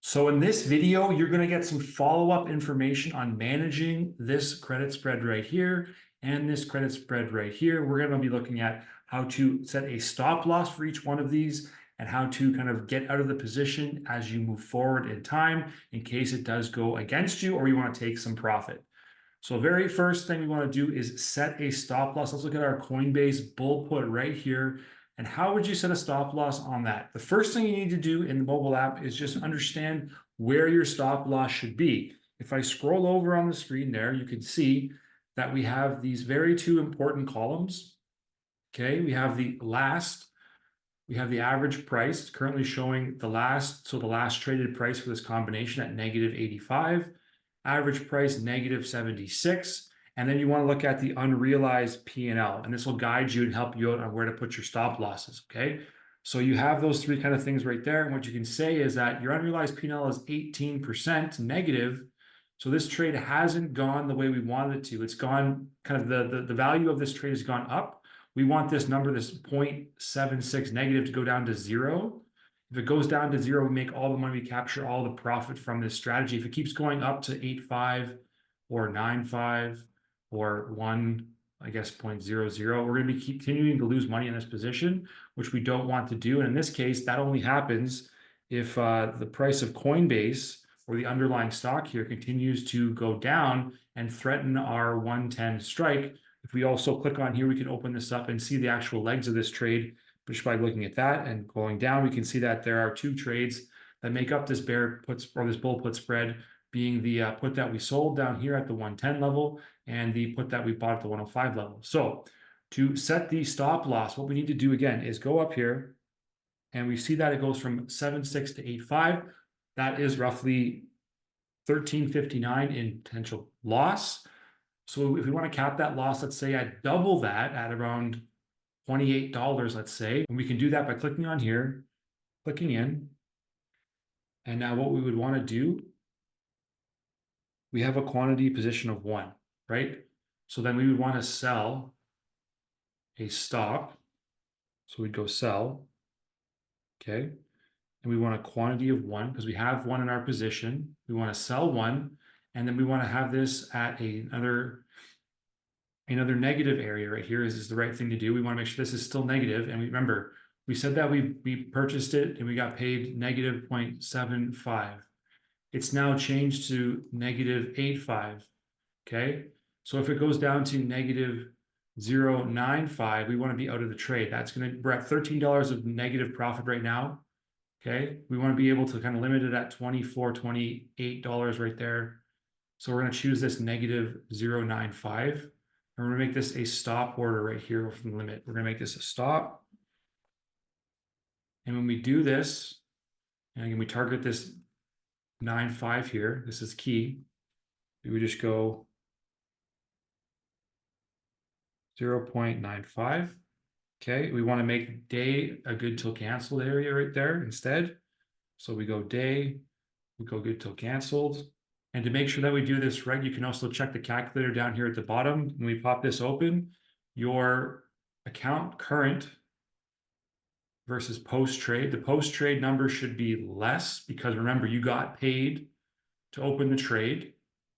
So in this video, you're going to get some follow-up information on managing this credit spread right here and this credit spread right here. We're going to be looking at how to set a stop loss for each one of these and how to kind of get out of the position as you move forward in time in case it does go against you or you want to take some profit. So very first thing we want to do is set a stop loss. Let's look at our Coinbase bull put right here. And how would you set a stop loss on that? The first thing you need to do in the mobile app is just understand where your stop loss should be. If I scroll over on the screen there, you can see that we have these two important columns. Okay, we have the average price currently showing the last traded price for this combination at -85, average price -76. And then you want to look at the unrealized P&L, and this will guide you and help you out on where to put your stop losses, okay? So you have those three kind of things right there, and what you can say is that your unrealized P&L is 18% negative, so this trade hasn't gone the way we wanted it to. It's gone kind of the value of this trade has gone up. We want this number, this 0.76 negative, to go down to 0. If it goes down to 0, we make all the money, we capture all the profit from this strategy. If it keeps going up to 8.5 or 9.5 or 0.00, we're going to be continuing to lose money in this position, which we don't want to do. And in this case, that only happens if the price of Coinbase or the underlying stock here continues to go down and threaten our 110 strike. If we also click on here, we can open this up and see the actual legs of this trade. Just by looking at that and going down, we can see that there are two trades that make up this bear puts or this bull put spread, being the put that we sold down here at the 110 level and the put that we bought at the 105 level. So to set the stop loss, what we need to do again is go up here, and we see that it goes from 7.6 to 8.5. That is roughly 13.59 in potential loss. So if we want to cap that loss, let's say I double that at around $28, let's say, and we can do that by clicking on here, clicking in. And now what we would want to do, we have a quantity position of 1, right? So then we would want to sell a stop. So we'd go sell, okay? And we want a quantity of 1 because we have 1 in our position. We want to sell 1, and then we want to have this at another negative area right here. Is the right thing to do. We want to make sure this is still negative. And remember, we said that we purchased it and we got paid -0.75. It's now changed to -8.5. Okay. So if it goes down to -0.95, we want to be out of the trade. We're at $13 of negative profit right now. Okay. We want to be able to kind of limit it at $24, $28 right there. So we're going to choose this -0.95. And we're going to make this a stop order right here from the limit. We're going to make this a stop. And when we do this, and again, we target this 9.5 here, this is key. We would just go 0.95. Okay, we want to make day a good till canceled area right there instead. So we go day, we go good till canceled. And to make sure that we do this right, you can also check the calculator down here at the bottom. When we pop this open, your account current versus post-trade. The post-trade number should be less because remember, you got paid to open the trade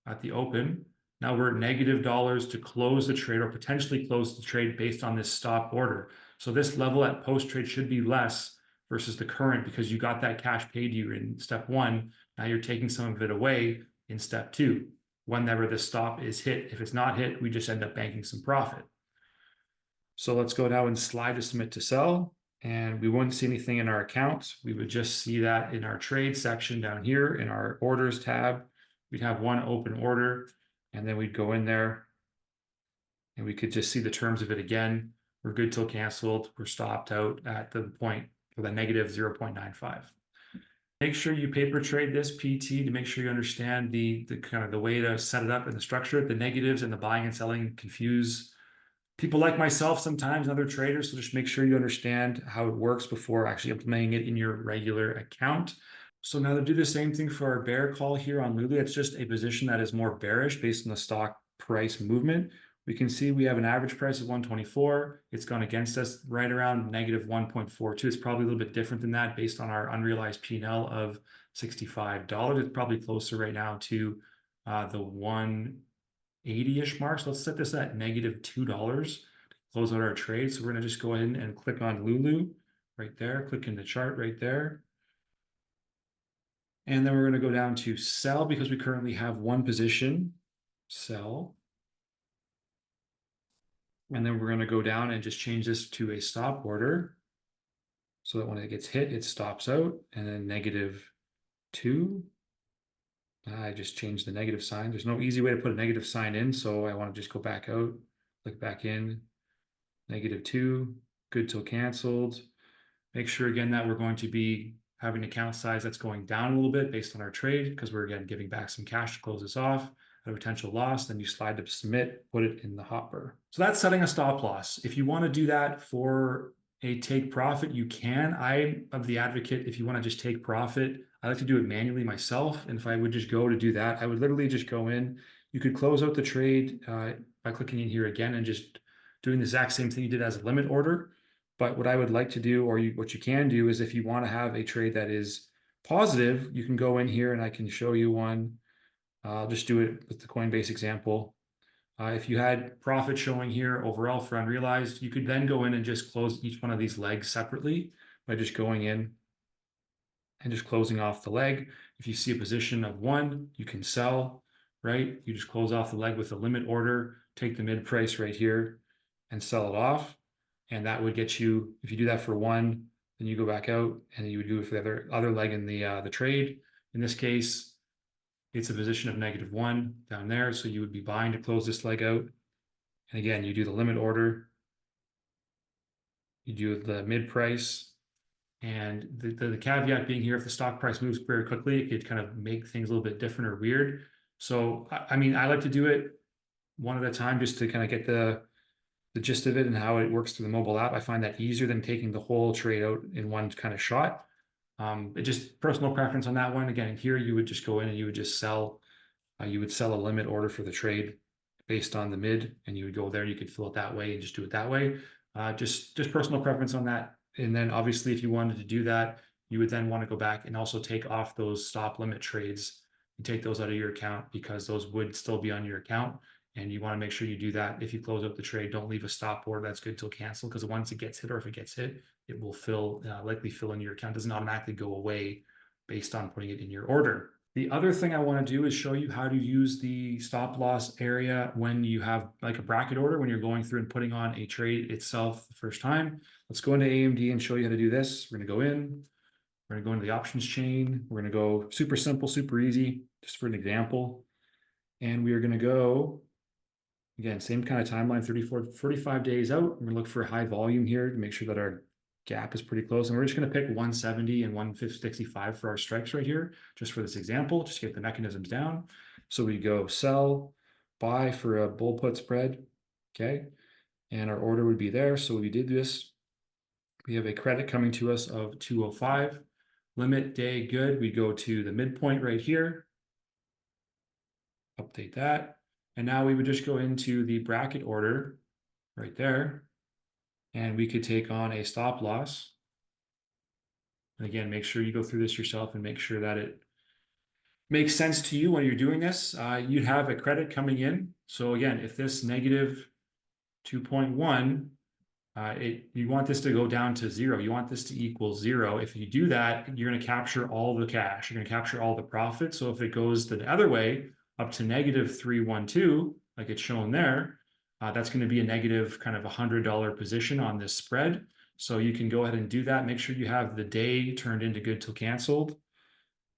at the open. Now we're at $- to close the trade or potentially close the trade based on this stop order. So this level at post-trade should be less versus the current because you got that cash paid you in step 1. Now you're taking some of it away in step 2, whenever the stop is hit. If it's not hit, we just end up banking some profit. So let's go now and slide to submit to sell, and we wouldn't see anything in our accounts. We would just see that in our trade section down here in our orders tab. We'd have one open order, and then we'd go in there and we could just see the terms of it again. We're good till canceled. We're stopped out at the point for the -0.95. Make sure you paper trade this PT to make sure you understand the kind of the way to set it up and the structure. The negatives and the buying and selling confuse people like myself sometimes and other traders. So just make sure you understand how it works before actually implementing it in your regular account. So now to do the same thing for our bear call here on Lulu, it's just a position that is more bearish based on the stock price movement. We can see we have an average price of 124. It's gone against us right around -1.42. It's probably a little bit different than that based on our unrealized P&L of $65. It's probably closer right now to the 180-ish mark. So let's set this at -$2 to close out our trade. So we're going to just go in and click on Lulu right there, click in the chart right there. And then we're going to go down to sell because we currently have one position, sell. And then we're going to go down and just change this to a stop order so that when it gets hit, it stops out. And then -2. I just changed the negative sign. There's no easy way to put a negative sign in, so I want to just go back out, click back in, -2, good till canceled. Make sure again that we're going to be having an account size that's going down a little bit based on our trade because we're again giving back some cash to close this off at a potential loss. Then you slide to submit, put it in the hopper. So that's setting a stop loss. If you want to do that for a take profit, you can. I'm of the advocate, if you want to just take profit, I like to do it manually myself. And if I would just go to do that, I would literally just go in. You could close out the trade by clicking in here again and just doing the exact same thing you did as a limit order. But what I would like to do, or what you can do, is if you want to have a trade that is positive, you can go in here and I can show you one. I'll just do it with the Coinbase example. If you had profit showing here overall for unrealized, you could then go in and just close each one of these legs separately by just going in and just closing off the leg. If you see a position of 1, you can sell, right? You just close off the leg with a limit order, take the mid price right here and sell it off. And that would get you, if you do that for 1, then you go back out and you would do it for the other leg in the trade. In this case, it's a position of -1 down there. So you would be buying to close this leg out. And again, you do the limit order, you do the mid price. And the caveat being here, if the stock price moves very quickly, it could kind of make things a little bit different or weird. So, I mean, I like to do it one at a time just to kind of get the gist of it and how it works through the mobile app. I find that easier than taking the whole trade out in one kind of shot. It just personal preference on that one. Again, here you would just go in and you would just sell. You would sell a limit order for the trade based on the mid, and you would go there. You could fill it that way and just do it that way. Just personal preference on that. And then obviously, if you wanted to do that, you would then want to go back and also take off those stop limit trades and take those out of your account because those would still be on your account. And you want to make sure you do that. If you close up the trade, don't leave a stop order that's good till cancel, because once it gets hit, or if it gets hit, it will likely fill in your account. It doesn't automatically go away based on putting it in your order. The other thing I want to do is show you how to use the stop loss area when you have like a bracket order, when you're going through and putting on a trade itself the first time. Let's go into AMD and show you how to do this. We're going to go in, we're going to go into the options chain. We're going to go super simple, super easy, just for an example. And we are going to go, again, same kind of timeline, 45 days out. We're going to look for a high volume here to make sure that our gap is pretty close. And we're just going to pick 170 and 165 for our strikes right here, just for this example, just to get the mechanisms down. So we go sell, buy for a bull put spread. Okay. And our order would be there. So we did this. We have a credit coming to us of 205. Limit day good. We go to the midpoint right here. Update that. And now we would just go into the bracket order right there. And we could take on a stop loss. And again, make sure you go through this yourself and make sure that it makes sense to you when you're doing this. You'd have a credit coming in. So again, if this -2.1, you want this to go down to 0. You want this to equal 0. If you do that, you're going to capture all the cash. You're going to capture all the profit. So if it goes the other way, up to -312, like it's shown there, that's going to be a negative kind of $100 position on this spread. So you can go ahead and do that. Make sure you have the day turned into good till canceled.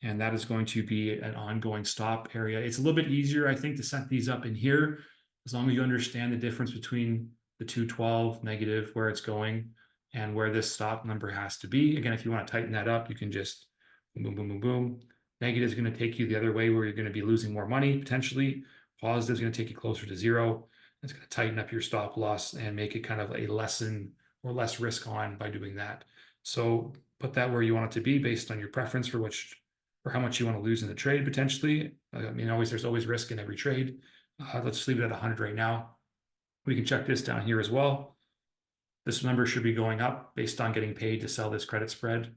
And that is going to be an ongoing stop area. It's a little bit easier, I think, to set these up in here, as long as you understand the difference between the 212 negative, where it's going, and where this stop number has to be. Again, if you want to tighten that up, you can just boom, boom, boom, boom. Negative is going to take you the other way, where you're going to be losing more money, potentially. Positive is going to take you closer to 0. It's going to tighten up your stop loss and make it kind of a lesson or less risk on by doing that. So put that where you want it to be based on your preference for how much you want to lose in the trade potentially. I mean, there's always risk in every trade. Let's just leave it at 100 right now. We can check this down here as well. This number should be going up based on getting paid to sell this credit spread.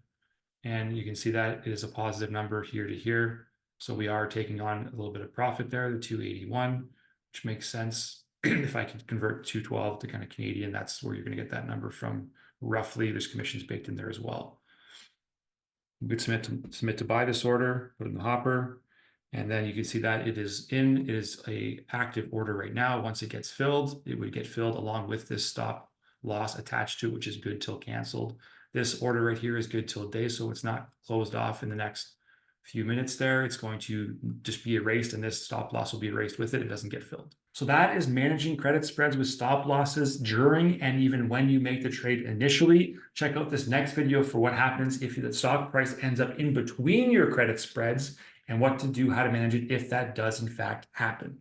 And you can see that it is a positive number here to here. So we are taking on a little bit of profit there, the 281, which makes sense. If I can convert 212 to kind of Canadian, that's where you're going to get that number from roughly. There's commissions baked in there as well. We could submit to buy this order, put it in the hopper, and then you can see that it is a active order right now. Once it gets filled, it would get filled along with this stop loss attached to it, which is good till canceled. This order right here is good till day, so it's not closed off in the next few minutes there. It's going to just be erased, and this stop loss will be erased with it. It doesn't get filled. So that is managing credit spreads with stop losses during and even when you make the trade initially. Check out this next video for what happens if the stock price ends up in between your credit spreads and what to do, how to manage it if that does in fact happen.